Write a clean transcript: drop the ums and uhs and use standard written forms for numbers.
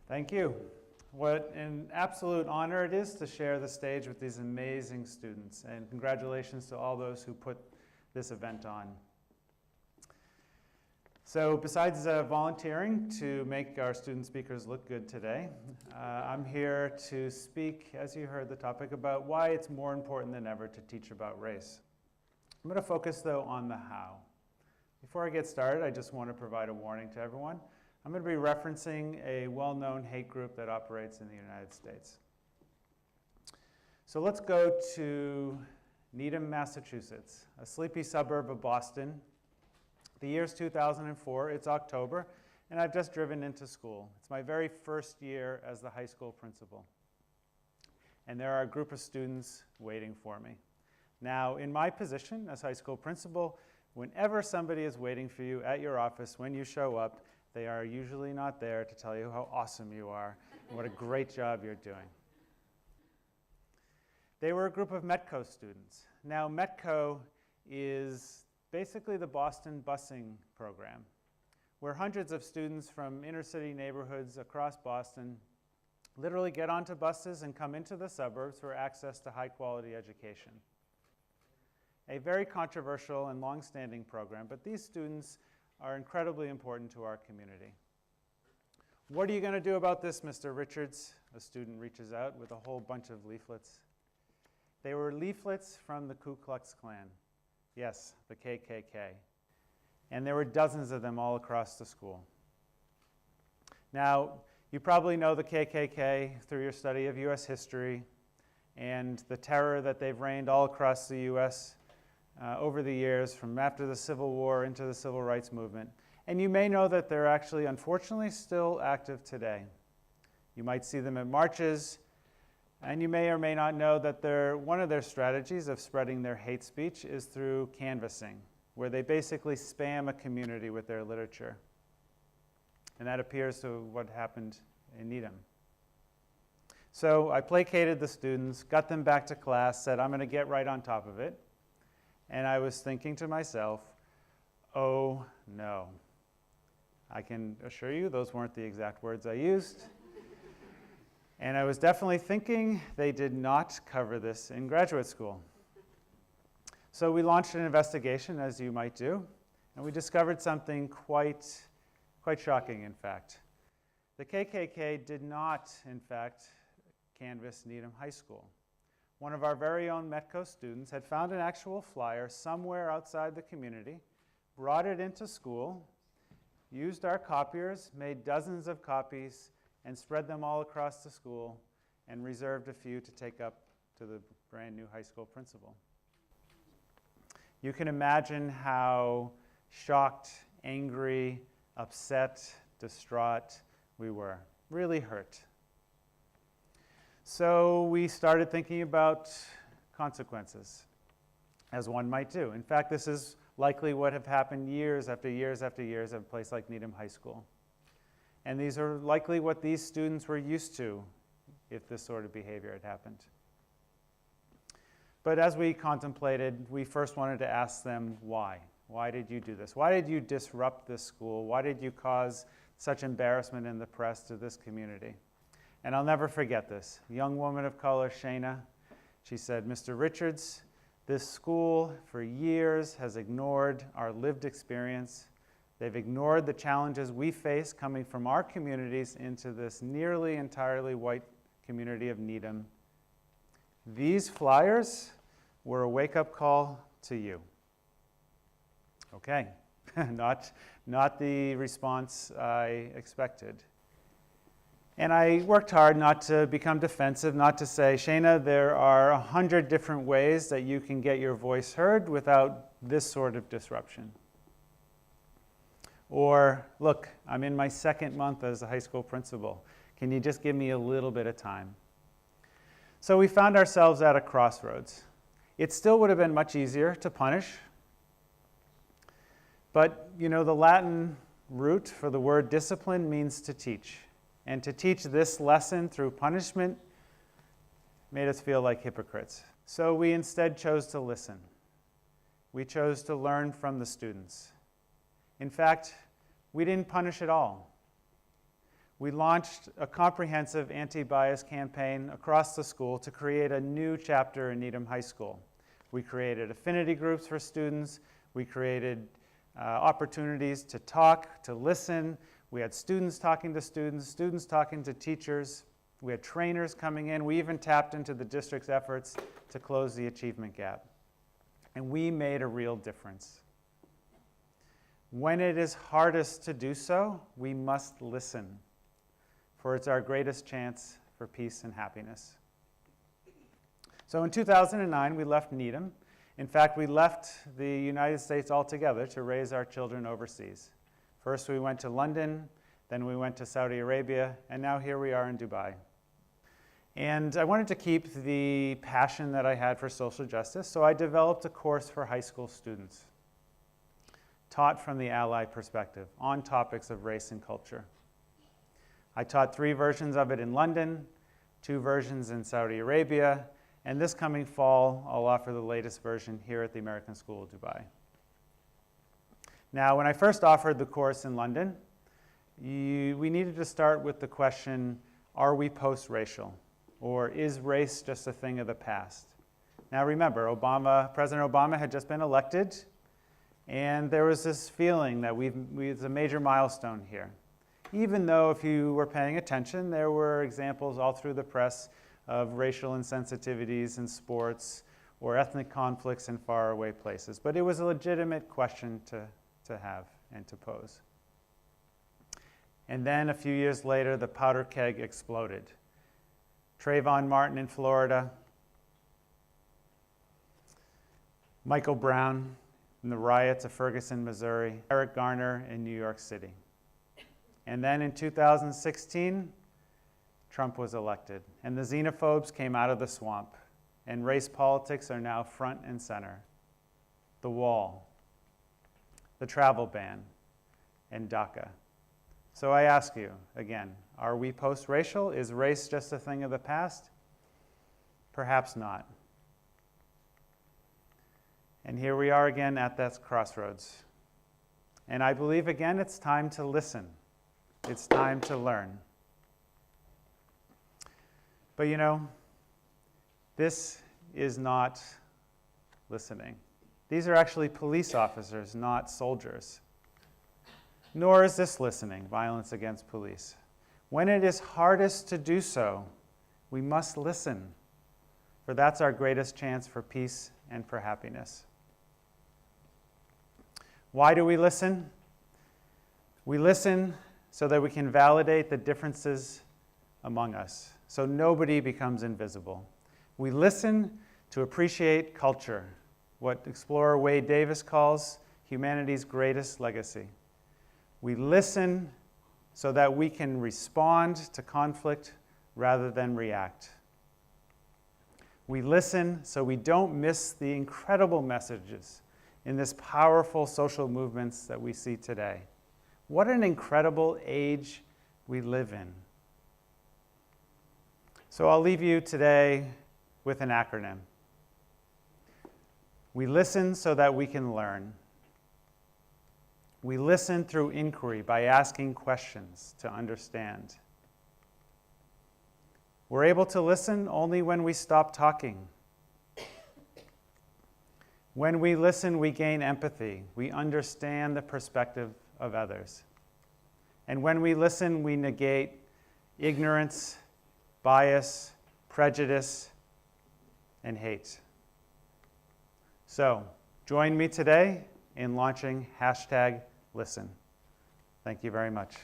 Thank you. What an absolute honor it is to share the stage with these amazing students, and congratulations to all those who put this event on. So besides volunteering to make our student speakers look good today, I'm here to speak, as you heard the topic, about why it's more important than ever to teach about race. I'm going to focus though on the how. Before I get started, I just want to provide a warning to everyone. I'm going to be referencing a well-known hate group that operates in the United States. So let's go to Needham, Massachusetts, a sleepy suburb of Boston. The year's 2004, it's October, and I've just driven into school. It's my very first year as the high school principal. And there are a group of students waiting for me. Now, in my position as high school principal, whenever somebody is waiting for you at your office when you show up, they are usually not there to tell you how awesome you are and what a great job you're doing. They were a group of Metco students. Now, Metco is basically the Boston busing program, where hundreds of students from inner city neighborhoods across Boston literally get onto buses and come into the suburbs for access to high quality education. A very controversial and long-standing program, but these students are incredibly important to our community. What are you going to do about this, Mr. Richards? A student reaches out with a whole bunch of leaflets. They were leaflets from the Ku Klux Klan. Yes, the KKK. And there were dozens of them all across the school. Now, you probably know the KKK through your study of US history and the terror that they've reigned all across the US over the years, from after the Civil War into the Civil Rights Movement. And you may know that they're actually, unfortunately, still active today. You might see them at marches, and you may or may not know that one of their strategies of spreading their hate speech is through canvassing, where they basically spam a community with their literature. And that appears to what happened in Needham. So I placated the students, got them back to class, said, I'm going to get right on top of it. And I was thinking to myself, oh no. I can assure you those weren't the exact words I used. And I was definitely thinking they did not cover this in graduate school. So we launched an investigation, as you might do, and we discovered something quite shocking, in fact. The KKK did not, in fact, canvass Needham High School. One of our very own Metco students had found an actual flyer somewhere outside the community, brought it into school, used our copiers, made dozens of copies, and spread them all across the school, and reserved a few to take up to the brand new high school principal. You can imagine how shocked, angry, upset, distraught we were, really hurt. So we started thinking about consequences, as one might do. In fact, this is likely what have happened years after years after years at a place like Needham High School. And these are likely what these students were used to if this sort of behavior had happened. But as we contemplated, we first wanted to ask them why. Why did you do this? Why did you disrupt this school? Why did you cause such embarrassment in the press to this community? And I'll never forget this. A young woman of color, Shayna, she said, Mr. Richards, this school for years has ignored our lived experience. They've ignored the challenges we face coming from our communities into this nearly entirely white community of Needham. These flyers were a wake-up call to you. Okay, not the response I expected. And I worked hard not to become defensive, not to say, Shayna, there are 100 different ways that you can get your voice heard without this sort of disruption. Or, look, I'm in my second month as a high school principal. Can you just give me a little bit of time? So we found ourselves at a crossroads. It still would have been much easier to punish. But, you know, the Latin root for the word discipline means to teach. And to teach this lesson through punishment made us feel like hypocrites. So we instead chose to listen. We chose to learn from the students. In fact, we didn't punish at all. we launched a comprehensive anti-bias campaign across the school to create a new chapter in Needham High School. We created affinity groups for students. We created opportunities to talk, to listen. We had students talking to students, students talking to teachers. We had trainers coming in. We even tapped into the district's efforts to close the achievement gap. And we made a real difference. When it is hardest to do so, we must listen, for it's our greatest chance for peace and happiness. So in 2009, we left Needham. In fact, we left the United States altogether to raise our children overseas. First, we went to London, then we went to Saudi Arabia, and now here we are in Dubai. And I wanted to keep the passion that I had for social justice, so I developed a course for high school students, taught from the ally perspective on topics of race and culture. I taught 3 versions of it in London, 2 versions in Saudi Arabia, and this coming fall, I'll offer the latest version here at the American School of Dubai. Now, when I first offered the course in London, we needed to start with the question, are we post-racial? Or is race just a thing of the past? Now remember, President Obama had just been elected, and there was this feeling that it's a major milestone here. Even though, if you were paying attention, there were examples all through the press of racial insensitivities in sports or ethnic conflicts in faraway places. But it was a legitimate question to have and to pose. And then a few years later, the powder keg exploded. Trayvon Martin in Florida, Michael Brown in the riots of Ferguson, Missouri, Eric Garner in New York City. And then in 2016, Trump was elected, and the xenophobes came out of the swamp, and race politics are now front and center. The wall, the travel ban, and DACA. So I ask you, again, are we post-racial? Is race just a thing of the past? Perhaps not. And here we are again at that crossroads. And I believe, again, it's time to listen. It's time to learn. But you know, this is not listening. These are actually police officers, not soldiers. Nor is this listening, violence against police. When it is hardest to do so, we must listen, for that's our greatest chance for peace and for happiness. Why do we listen? We listen so that we can validate the differences among us, so nobody becomes invisible. We listen to appreciate culture, what explorer Wade Davis calls humanity's greatest legacy. We listen so that we can respond to conflict rather than react. We listen so we don't miss the incredible messages in this powerful social movements that we see today. What an incredible age we live in. So I'll leave you today with an acronym. We listen so that we can learn. We listen through inquiry by asking questions to understand. We're able to listen only when we stop talking. When we listen, we gain empathy. We understand the perspective of others. And when we listen, we negate ignorance, bias, prejudice, and hate. So, join me today in launching #Listen. Thank you very much.